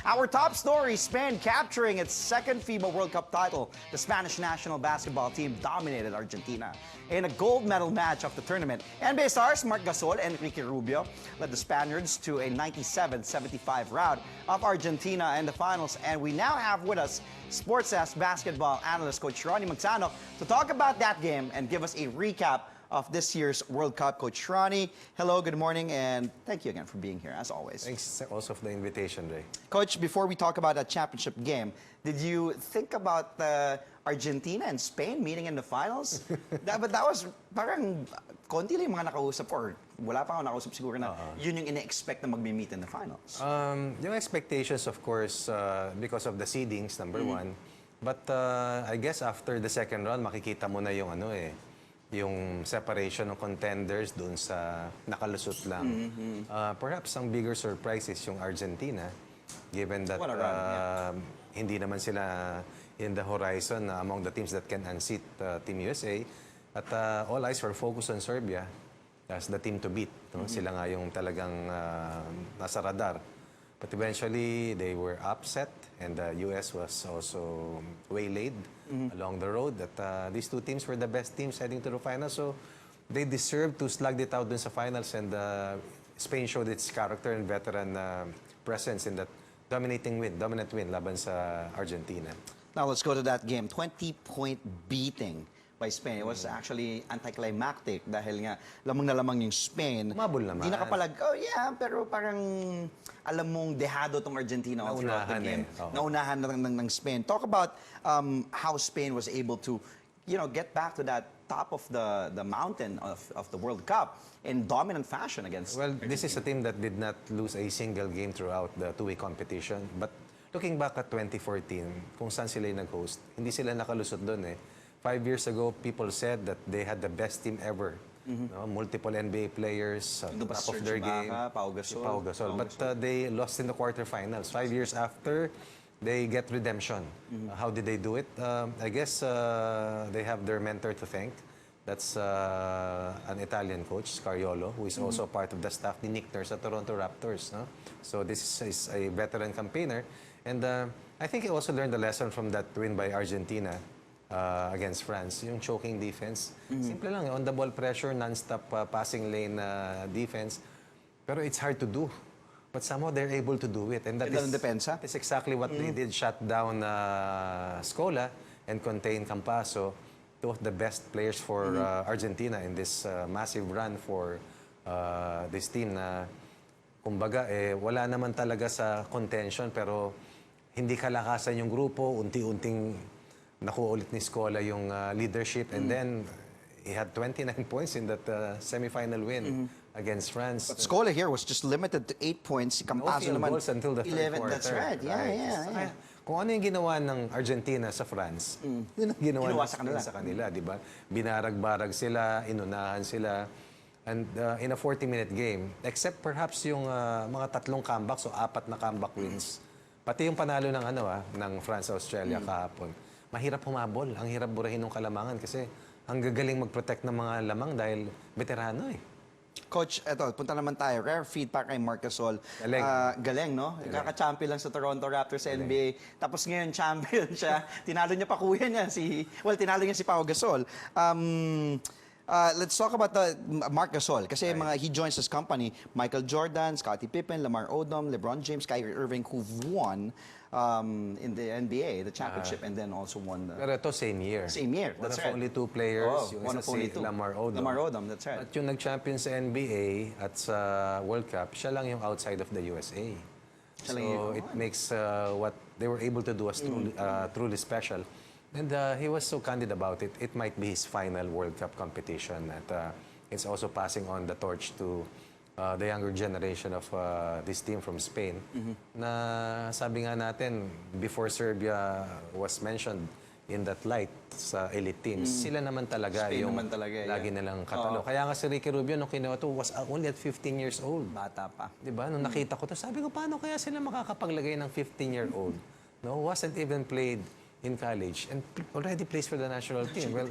Our top story, Spain capturing its second Fiba World Cup title. The Spanish national basketball team dominated Argentina in a gold medal match of the tournament. NBA stars Marc Gasol and Enrique Rubio led the Spaniards to a 97-75 rout of Argentina in the finals. And we now have with us Sports Desk basketball analyst Coach Ronnie Manzano to talk about that game and give us a recap of this year's World Cup. Coach Ronnie, hello, good morning, and thank you again for being here, as always. Thanks also for the invitation, Ray. Coach, before we talk about that championship game, did you think about Argentina and Spain meeting in the finals? But that was parang konti lang yung mga nakausap, or wala pa ako nakausap siguro na yun yung ine-expect na mag-meet in the finals. Yung expectations, of course, because of the seedings, number one. But I guess after the second round, makikita mo na yung yung separation ng contenders doon sa nakalusot lang. Perhaps ang bigger surprise is yung Argentina, given that hindi naman sila in the horizon among the teams that can unseat Team USA. At all eyes were focused on Serbia as the team to beat. No? Sila nga yung talagang nasa radar. But eventually, they were upset, and the U.S. was also waylaid along the road. That these two teams were the best teams heading to the finals, so they deserved to slug it out dun sa finals, and Spain showed its character and veteran presence in that dominant win laban sa Argentina. Now let's go to that game. 20-point beating by Spain. It was actually anticlimactic dahil nga lamang na lamang yung Spain. Umabol naman. Di nakapalag, pero parang alam mong dehado tong Argentina all throughout the game. Naunahan ng Spain. Talk about how Spain was able to, get back to that top of the mountain of the World Cup in dominant fashion against Argentina. This is a team that did not lose a single game throughout the two-way competition. But looking back at 2014, kung saan sila yung nag-host, hindi sila nakalusot doon 5 years ago, people said that they had the best team ever. No? Multiple NBA players, top of their game. Pau Gasol. But they lost in the quarterfinals. 5 years after, they get redemption. How did they do it? I guess they have their mentor to thank. That's an Italian coach, Scariolo, who is also part of the staff ni Nick Nurse at Toronto Raptors. No? So this is a veteran campaigner. And I think he also learned a lesson from that win by Argentina against France, yung choking defense. Simple lang, on the ball pressure, non-stop passing lane defense. Pero it's hard to do. But somehow they're able to do it. And that is exactly what they did. Shut down Scola and contain Campaso, two of the best players for Argentina in this massive run for this team na kumbaga wala naman talaga sa contention, pero hindi kalakasan yung grupo, unti-unting nakuha ulit ni Scola yung leadership, and then he had 29 points in that semi-final win against France. But Scola here was just limited to 8 points. Si Campaso naman, goals until the third 11. quarter. That's right. Yeah. Kung ano yung ginawa ng Argentina sa France, yun ang ginawa sa kanila, di ba? Binarag-barag sila, inunahan sila. And in a 40-minute game, except perhaps yung mga tatlong comeback, so 4 na comeback wins, pati yung panalo ng ng France-Australia kahapon, mahirap humabol. Ang hirap burahin ng kalamangan kasi ang gagaling mag-protect ng mga lamang dahil veterano Coach, eto, punta naman tayo. Rare feedback kay Marc Gasol. Galing, no? Kaka-champion lang sa Toronto Raptors sa NBA. Tapos ngayon, champion siya. Tinalo niya pa kuya niya tinalo niya si Pau Gasol. Let's talk about Marc Gasol. Kasi he joins this company. Michael Jordan, Scottie Pippen, Lamar Odom, LeBron James, Kyrie Irving, who've won in the NBA, the championship, and then also won the... Pero ito, same year. Same year, that's right. Only 2 players. Yung one of only 2. Lamar Odom. Lamar Odom, that's right. At yung nag-champion sa NBA at sa World Cup, siya lang yung outside of the USA. So it makes what they were able to do as truly special. And he was so candid about it. It might be his final World Cup competition. At it's also passing on the torch to the younger generation of this team from Spain. Na sabi nga natin, before Serbia was mentioned in that light sa elite teams, sila naman talaga Spain yung naman talaga, lagi nilang katalo. Kaya nga si Ricky Rubio, nung kinuha to, was only at 15 years old. Bata pa. Diba? Nung nakita ko to, sabi ko, paano kaya sila makakapaglagay ng 15-year-old? No, wasn't even played in college and already plays for the national team. Well,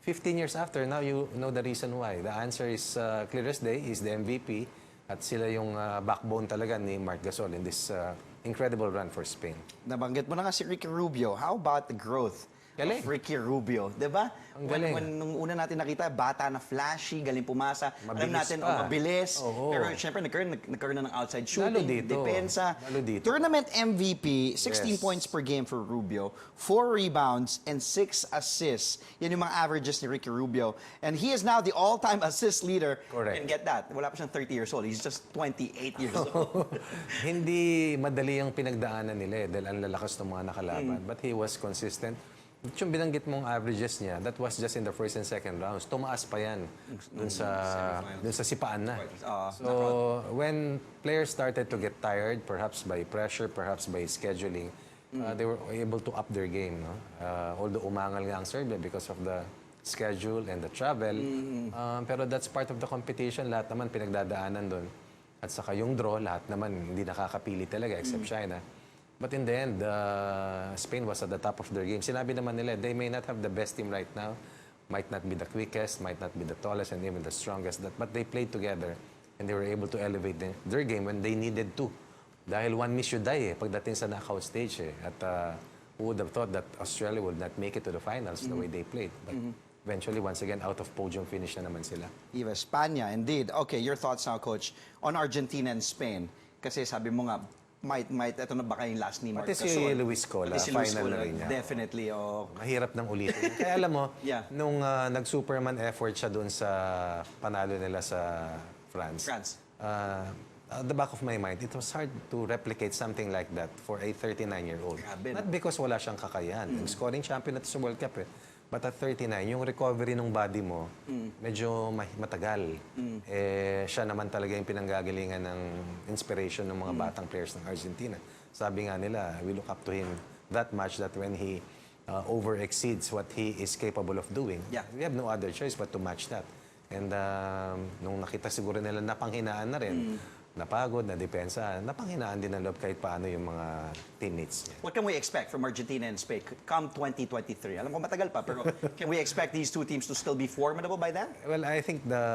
15 years after, now you know the reason why. The answer is clear as day. He's the MVP at sila yung backbone talaga ni Marc Gasol in incredible run for Spain. Nabanggit mo na nga si Ricky Rubio. How about the growth Galing. of Ricky Rubio? Diba? Ang galing. Nung una natin nakita, bata na flashy, galing pumasa. Alam Mabilis natin, pa. mabilis. Oo. Pero syempre, nagkaroon na ng outside Lalo shooting, dito. depensa. Lalo dito. Tournament MVP, 16 Yes. points per game for Rubio, 4 rebounds, and 6 assists. Yan yung mga averages ni Ricky Rubio. And he is now the all-time assist leader. Correct. And get that, wala pa siyang 30 years old. He's just 28 years old. Hindi madali ang pinagdaanan nila dahil ang lalakas ng mga nakalaban. But he was consistent. Yung binanggit mong averages niya, that was just in the first and second rounds. Tumaas pa yan dun sa sipaan na. So, when players started to get tired, perhaps by pressure, perhaps by scheduling, they were able to up their game. No? Although umangal nga ang Serbia because of the schedule and the travel. Pero that's part of the competition. Lahat naman pinagdadaanan dun. At saka yung draw, lahat naman hindi nakakapili talaga except China. But in the end, Spain was at the top of their game. Sinabi naman nila, they may not have the best team right now, might not be the quickest, might not be the tallest, and even the strongest, but they played together and they were able to elevate their game when they needed to. Dahil one miss you die pagdating sa knockout stage. At who would have thought that Australia would not make it to the finals the way they played. But eventually, once again, out of podium finish na naman sila. Iba, España, indeed. Okay, your thoughts now, Coach, on Argentina and Spain. Kasi sabi mo nga, ito na ba kayong last ni Marc Pati si Gasol? Luis Scola, Pati si Luis final Scola, na rin niya. definitely. Oh. Mahirap nang ulitin. Kaya alam mo, Yeah. nung nag-Superman effort siya doon sa panalo nila sa France, at the back of my mind, it was hard to replicate something like that for a 39-year-old. Grabe, Not because wala siyang kakayahan. Scoring champion na sa World Cup But at 39, yung recovery ng body mo, medyo matagal. Siya naman talaga yung pinanggagalingan ng inspiration ng mga batang players ng Argentina. Sabi nga nila, we look up to him that much that when he over-exceeds what he is capable of doing, we have no other choice but to match that. And nung nakita siguro nila napanghinaan na rin, napagod, na depensa, napanghinaan din ng loob kahit paano yung mga teammates niya. What can we expect from Argentina and Spain come 2023? Alam ko matagal pa, pero can we expect these two teams to still be formidable by then? Well, I think the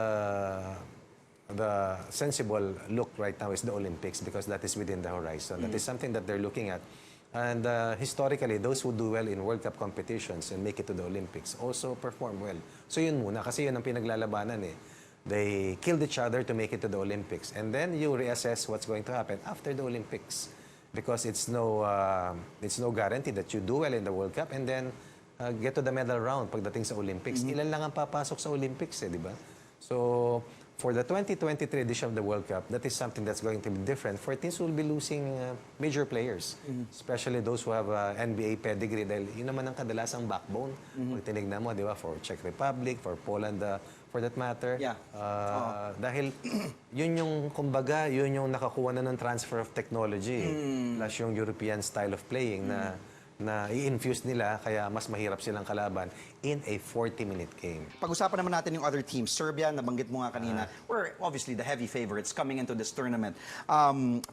sensible look right now is the Olympics because that is within the horizon. That is something that they're looking at. And historically, those who do well in World Cup competitions and make it to the Olympics also perform well. So yun muna, kasi yun ang pinaglalabanan They killed each other to make it to the Olympics. And then you reassess what's going to happen after the Olympics. Because it's no guarantee that you do well in the World Cup and then get to the medal round pagdating sa Olympics. Ilan lang ang papasok sa Olympics, di ba? So, for the 2023 edition of the World Cup, that is something that's going to be different for teams who will be losing major players, especially those who have NBA pedigree dahil yun naman ang kadalasang backbone. Pag tinignan mo, di ba, for Czech Republic, for Poland, for that matter. Dahil yun yung, kumbaga, yun yung nakakuha na ng transfer of technology. Plus yung European style of playing na i-infuse nila kaya mas mahirap silang kalaban in a 40-minute game. Pag-usapan naman natin yung other teams. Serbia, nabanggit mo nga kanina, were obviously the heavy favorites coming into this tournament.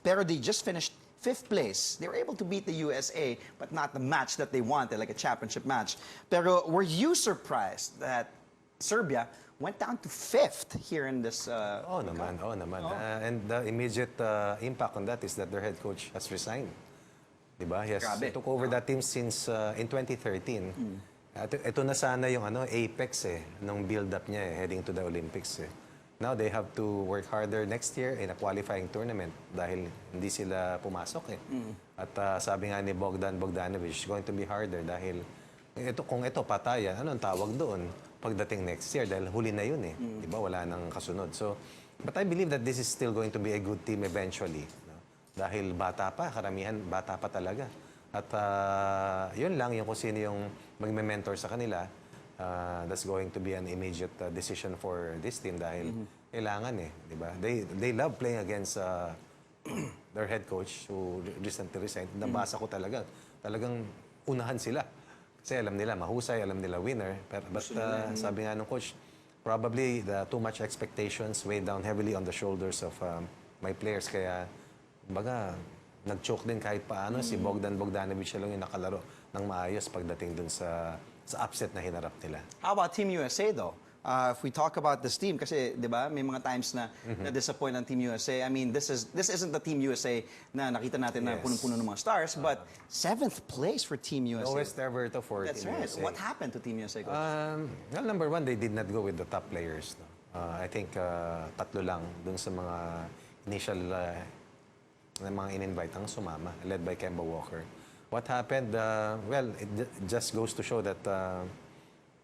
Pero they just finished 5th place. They were able to beat the USA, but not the match that they wanted, like a championship match. Pero were you surprised that Serbia went down to 5th here in this Oo naman. And the immediate impact on that is that their head coach has resigned. Diba? He took over that team since in 2013. Ito na sana yung apex nung build-up niya heading to the Olympics. Now they have to work harder next year in a qualifying tournament dahil hindi sila pumasok At sabi nga ni Bogdan Bogdanovic, it's going to be harder dahil kung ito patayan, anong tawag doon pagdating next year dahil huli na yun Diba? Wala nang kasunod. So, but I believe that this is still going to be a good team eventually. Dahil bata pa, karamihan bata pa talaga. At yun lang yung kung sino yung magme-mentor sa kanila. That's going to be an immediate decision for this team dahil kailangan di ba? They love playing against their head coach who recently resigned. Nabasa ko talagang unahan sila. Kasi alam nila mahusay, alam nila winner. But sabi nga ng coach, probably the too much expectations weigh down heavily on the shoulders of my players. Kaya baga, nag-choke din kahit paano. Si Bogdan Bogdanovic lang yung nakalaro ng maayos pagdating dun sa upset na hinarap nila. How about Team USA though? if we talk about this team, kasi, di ba, may mga times na na-disappoint ang Team USA. I mean, this isn't the Team USA na nakita natin na punong-puno ng mga stars, but 7th place for Team USA. Lowest ever to for That's Team right. USA. What happened to Team USA, Coach? Well, number one, they did not go with the top players. No? I think tatlo lang dun sa mga initial na mga in-invite ang sumama, led by Kemba Walker. What happened? Well, it just goes to show that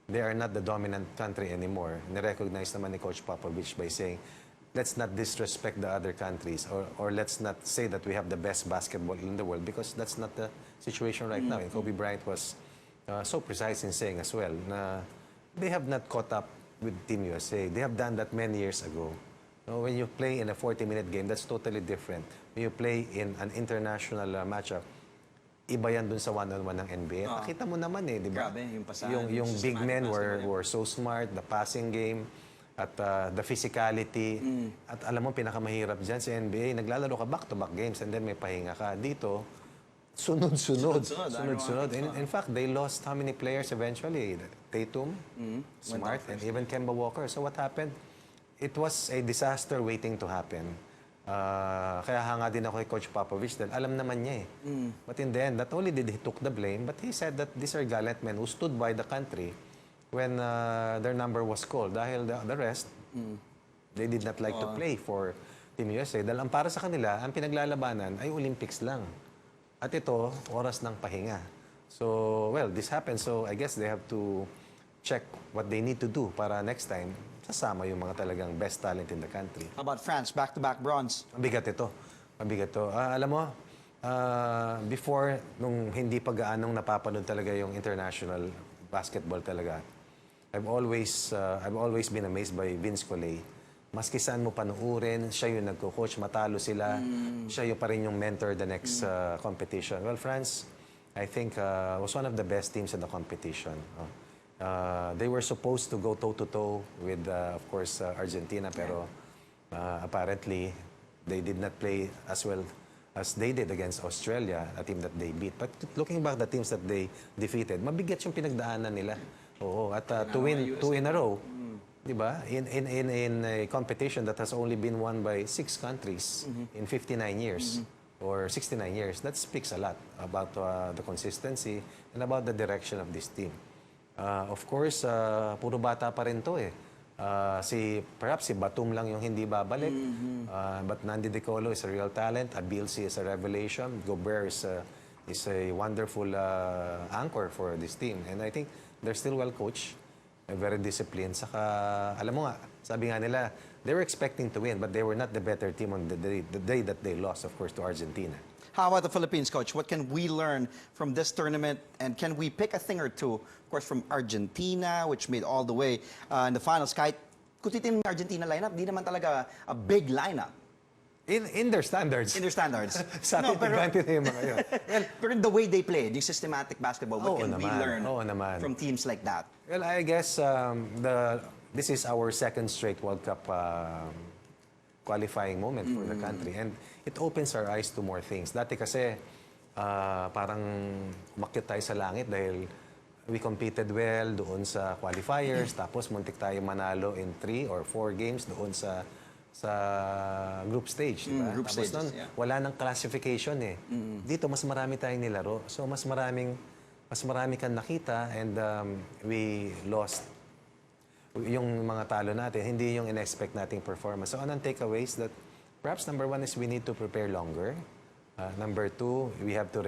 they are not the dominant country anymore. Nirecognize naman ni Coach Popovich by saying, let's not disrespect the other countries or let's not say that we have the best basketball in the world because that's not the situation right now. And Kobe Bryant was so precise in saying as well na they have not caught up with Team USA. They have done that many years ago. No, when you play in a 40-minute game, that's totally different. When you play in an international matchup, iba yan dun sa one-on-one ng NBA. Nakita mo naman di ba? Grabe, yung pasahan, Yung big men basketball. were so smart, the passing game, at the physicality. At alam mo, pinakamahirap dyan sa NBA, naglalaro ka back-to-back games and then may pahinga ka. Dito, sunod-sunod. Sunod-sunod. In fact, they lost how many players eventually? Tatum, Smart, and even Kemba Walker. So what happened? It was a disaster waiting to happen. Kaya hanga din ako kay Coach Popovich dahil alam naman niya But in the end, not only did he took the blame, but he said that these are gallant men who stood by the country when their number was called. Dahil the rest, they did not like to play for Team USA. Dahil ang para sa kanila, ang pinaglalabanan ay Olympics lang. At ito, oras ng pahinga. So, well, this happened. So, I guess they have to check what they need to do para next time sasama yung mga talagang best talent in the country. How about France? Back-to-back bronze. Mabigat ito. Mabigat ito. Alam mo, before, nung hindi pa gaanong napapanood talaga yung international basketball talaga, I've always been amazed by Vince Collet. Maski saan mo panuurin, siya yung nagko-coach, matalo sila, siya yung pa rin yung mentor the next competition. Well, France, I think, was one of the best teams in the competition. They were supposed to go toe-to-toe with, of course, Argentina, pero apparently, they did not play as well as they did against Australia, a team that they beat. But looking back, the teams that they defeated, mabigat yung pinagdaanan nila. Oo, at to win 2 in a row, di ba? In a competition that has only been won by 6 countries in 59 years or 69 years, that speaks a lot about the consistency and about the direction of this team. Of course, puro bata pa rin to perhaps si Batum lang yung hindi babalik. But Nandi De Colo is a real talent. Abilsi is a revelation. Gobert is a wonderful anchor for this team. And I think they're still well coached, very disciplined. Saka, alam mo nga, sabi nga nila, they were expecting to win, but they were not the better team on the day that they lost, of course, to Argentina. How about the Philippines, Coach? What can we learn from this tournament? And can we pick a thing or two, of course, from Argentina, which made all the way in the finals? Kahit kung titignan mo yung Argentina lineup, di naman talaga a big lineup. In their standards. In their standards. Sa atin, tignan na yung mga yun. Well, Pero the way they played, yung systematic basketball, what can we learn from teams like that? Well, I guess this is our second straight World Cup qualifying moment for the country. And it opens our eyes to more things. Dati kasi parang umakyat tayo sa langit dahil we competed well doon sa qualifiers, tapos muntik tayo manalo in 3 or 4 games doon sa group stage. Diba? Group tapos stages, nun, wala nang classification Dito, mas marami tayong nilaro. So, mas marami kang nakita and we lost yung mga talo natin, hindi yung in-expect nating performance. So, anong takeaways that perhaps number 1 is we need to prepare longer. Number 2, we have to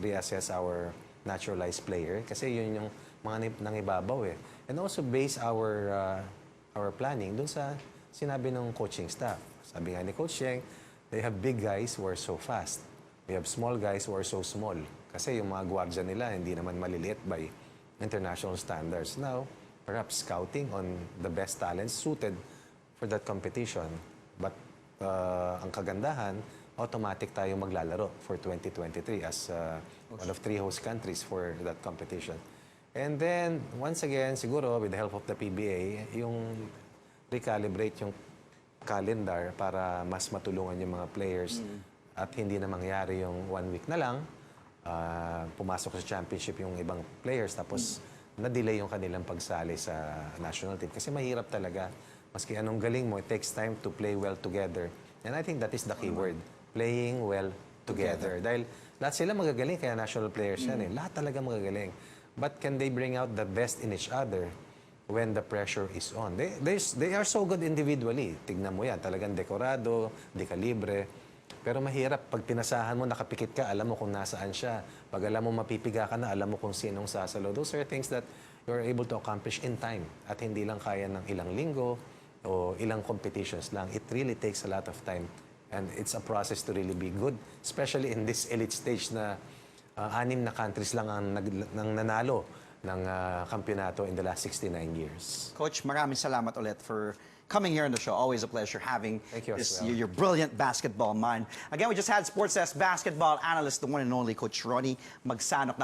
reassess our naturalized player kasi yun yung mga nangibabaw And also base our planning dun sa sinabi ng coaching staff. Sabi nga ni Coach Yeng, they have big guys who are so fast. We have small guys who are so small. Kasi yung mga gwardiya nila hindi naman maliliit by international standards. Now, perhaps scouting on the best talents suited for that competition. But ang kagandahan, automatic tayo maglalaro for 2023 as one of 3 host countries for that competition. And then, once again, siguro, with the help of the PBA, yung recalibrate yung calendar para mas matulungan yung mga players at hindi na mangyari yung 1 week na lang, pumasok sa championship yung ibang players tapos na-delay yung kanilang pagsali sa national team. Kasi mahirap talaga. Maski anong galing mo, it takes time to play well together. And I think that is the key word, playing well together. Dahil lahat sila magagaling, kaya national players yan eh. Lahat talaga magagaling. But can they bring out the best in each other when the pressure is on? They are so good individually. Tignan mo yan, talagang dekorado, dekalibre. Pero mahirap, pag pinasahan mo, nakapikit ka, alam mo kung nasaan siya. Pag alam mo mapipiga ka na, alam mo kung sinong sasalo. Those are things that you're able to accomplish in time. At hindi lang kaya ng ilang linggo o ilang competitions lang. It really takes a lot of time. And it's a process to really be good. Especially in this elite stage na 6 na countries lang ang nanalo ng kampyonato in the last 69 years. Coach, maraming salamat ulit for coming here on the show. Always a pleasure having Thank you as well. your brilliant basketball mind. Again, we just had Sports Desk basketball analyst, the one and only Coach Ronnie Magsanok.